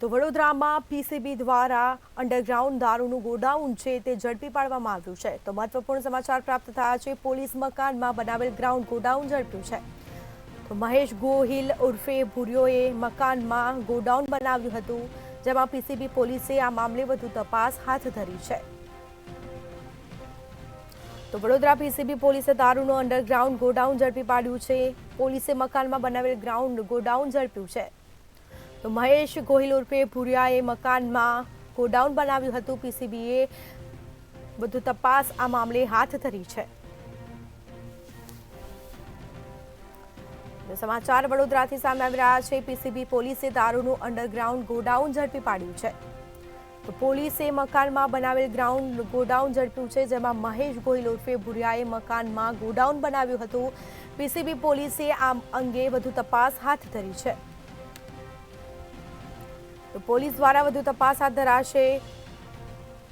તો વડોદરામાં પીસીબી દ્વારા અંડરગ્રાઉન્ડ દારૂનું ગોડાઉન છે તે ઝડપી પાડવામાં આવ્યું છે। તો મહત્વપૂર્ણ સમાચાર પ્રાપ્ત થયા છે। પોલીસ મકાનમાં બનાવેલ ગ્રાઉન્ડ ગોડાઉન ઝડપ્યું છે। તો મહેશ ગોહિલ ઉર્ફે ભુરિયોએ મકાનમાં ગોડાઉન બનાવ્યું હતું, જેમાં પીસીબી પોલીસે આ મામલે વધુ તપાસ હાથ ધરી છે। તો વડોદરા પીસીબી પોલીસે દારૂનું અંડરગ્રાઉન્ડ ગોડાઉન ઝડપી પાડ્યું છે। પોલીસે મકાનમાં બનાવેલ ગ્રાઉન્ડ ગોડાઉન ઝડપ્યું છે। તો મહેશ ગોહિલ ઉર્ફે ભુરિયાએ મકાનમાં ગોડાઉન બનાવ્યું હતું। પીસીબીએ વધુ તપાસ આ મામલે હાથ ધરી છે। સમાચાર વડોદરાથી સામે આવી રહ્યા છે। પીસીબી પોલીસે દારૂનું અંડરગ્રાઉન્ડ ગોડાઉન ઝડપી પાડ્યું છે। તો પોલીસે મકાનમાં બનાવેલ ગ્રાઉન્ડ ગોડાઉન ઝડપ્યું છે, જેમાં મહેશ ગોહિલ ઉર્ફે ભુરિયાએ મકાનમાં ગોડાઉન બનાવ્યું હતું। પીસીબી પોલીસે આ અંગે વધુ તપાસ હાથ ધરી છે। તો પોલીસ દ્વારા વધુ તપાસ હાથ ધરાશે।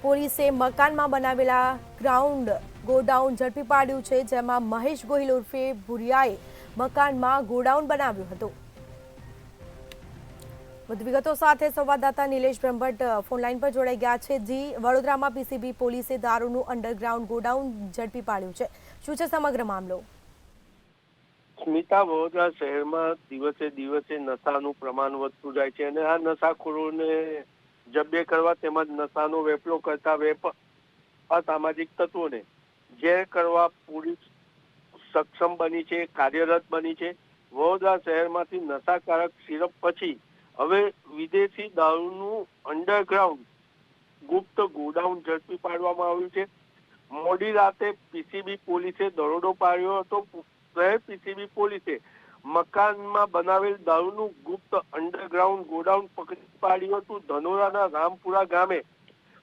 પોલીસે મકાનમાં બનાવેલા ગ્રાઉન્ડ ગોડાઉન ઝડપી પાડ્યું છે, જેમાં મહેશ ગોહિલ ઉર્ફે ભુરિયાએ મકાનમાં ગોડાઉન બનાવ્યું હતું। વધુ વિગતો સાથે સંવાદદાતા નિલેશ બ્રહ્મભટ્ટ ફોનલાઈન પર જોડાઈ ગયા છે। જી, વડોદરામાં પીસીબી પોલીસે દારૂનું અંડરગ્રાઉન્ડ ગોડાઉન ઝડપી પાડ્યું છે, શું છે સમગ્ર મામલો? સ્મિતા, વડોદરા શહેરમાં દિવસે દિવસે નશાનું પ્રમાણ વધતું જાય છે અને આ નશાખોરોને જબ્બે કરવા તેમજ નશાનો વેપલો કરતા અસામાજિક તત્વોને જેર કરવા પોલીસ સક્ષમ બની છે, કાર્યરત બની છે। વડોદરા શહેરમાંથી નશાકારક સિરપ પછી હવે વિદેશી દારૂનું અંડરગ્રાઉન્ડ ગુપ્ત ગોડાઉન ઝડપી પાડવામાં આવ્યું છે। મોડી રાતે પીસીબી પોલીસે દરોડો પાડ્યો હતો। શહેર પીસીબી પોલીસે મકાનમાં બનાવેલ દારૂનું ગુપ્ત અંડરગ્રાઉન્ડ ગોડાઉન પકડી પાડ્યું હતું। ધનોરાના રામપુરા ગામે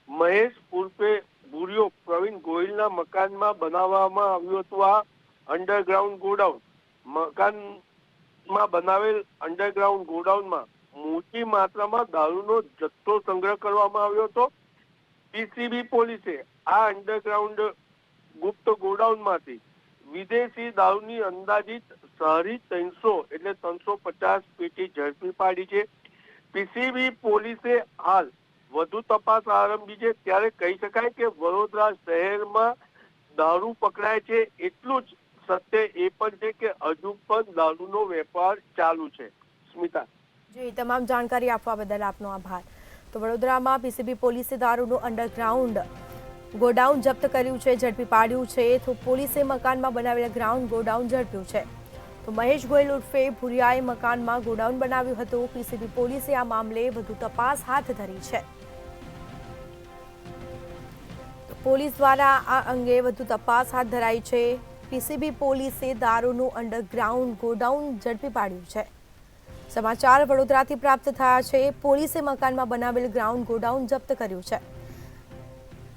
મહેશ ઉર્ફે ભુરિયો પ્રવીણ ગોહિલના મકાનમાં બનાવવામાં આવ્યું હતું આ અંડરગ્રાઉન્ડ ગોડાઉન। મકાનમાં બનાવેલ અંડરગ્રાઉન્ડ ગોડાઉનમાં મોટી માત્રામાં દારૂનો જથ્થો સંગ્રહ કરવામાં આવ્યો હતો। પીસીબી પોલીસે આ અંડરગ્રાઉન્ડ ગુપ્ત ગોડાઉનમાંથી વિદેશી દારૂની અંદાજિત 350 એટલે 350 પેટી ઝડપી પાડી છે। પીસીબી પોલીસે હાલ વધુ તપાસ આરંભી છે। ત્યારે કહી શકાય કે વડોદરા શહેરમાં દારૂ પકડાય છે, એટલું જ સત્ય એ પણ છે કે હજુ પણ દારૂનો વેપાર ચાલુ છે। સ્મિતા, જી, તમામ જાણકારી આપવા બદલ આપનો આભાર। તો વડોદરામાં પીસીબી પોલીસે દારૂનું અંડરગ્રાઉન્ડ ગોડાઉન જપ્ત કર્યું છે, ઝડપી પાડ્યું છે। તો પોલીસે મકાનમાં બનાવેલા ગ્રાઉન્ડ ગોડાઉન ઝડપ્યું છે। તો મહેશ ગોહિલ ઉર્ફે ભુરિયાએ મકાનમાં ગોડાઉન બનાવ્યું હતું। પીસીબી પોલીસે આ મામલે વધુ તપાસ હાથ ધરી છે। તો પોલીસ દ્વારા આ અંગે વધુ તપાસ હાથ ધરાઈ છે। પીસીબી પોલીસે દારૂનું અંડરગ્રાઉન્ડ ગોડાઉન ઝડપી પાડ્યું છે। સમાચાર વડોદરાથી પ્રાપ્ત થયા છે। પોલીસે મકાનમાં બનાવેલ ગ્રાઉન્ડ ગોડાઉન જપ્ત કર્યું છે।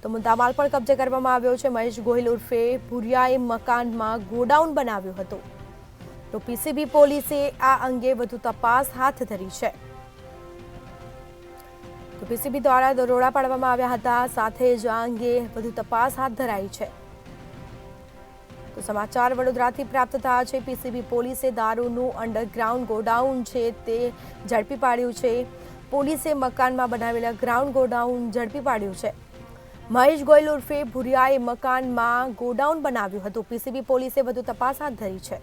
તો મુદ્દામાલ પણ કબજે કરવામાં આવ્યો છે। મહેશ ગોહિલ ઉર્ફે ભુરિયાએ મકાનમાં ગોડાઉન બનાવ્યું હતું। તો પીસીબી પોલીસે આ અંગે વધુ તપાસ હાથ ધરી છે। તો પીસીબી દ્વારા દરોડા પાડવામાં આવ્યા હતા, સાથે જ આ અંગે વધુ તપાસ હાથ ધરાઈ છે। તો સમાચાર વડોદરાથી પ્રાપ્ત થયા છે। પીસીબી પોલીસે દારૂનું અંડરગ્રાઉન્ડ ગોડાઉન છે તે ઝડપી પાડ્યું છે। પોલીસે મકાનમાં બનાવેલા ગ્રાઉન્ડ ગોડાઉન ઝડપી પાડ્યું છે। મહેશ ગોહિલ ઉર્ફે ભુરિયાએ મકાનમાં ગોડાઉન બનાવ્યું હતું। પીસીબી પોલીસે વધુ તપાસ હાથ ધરી છે।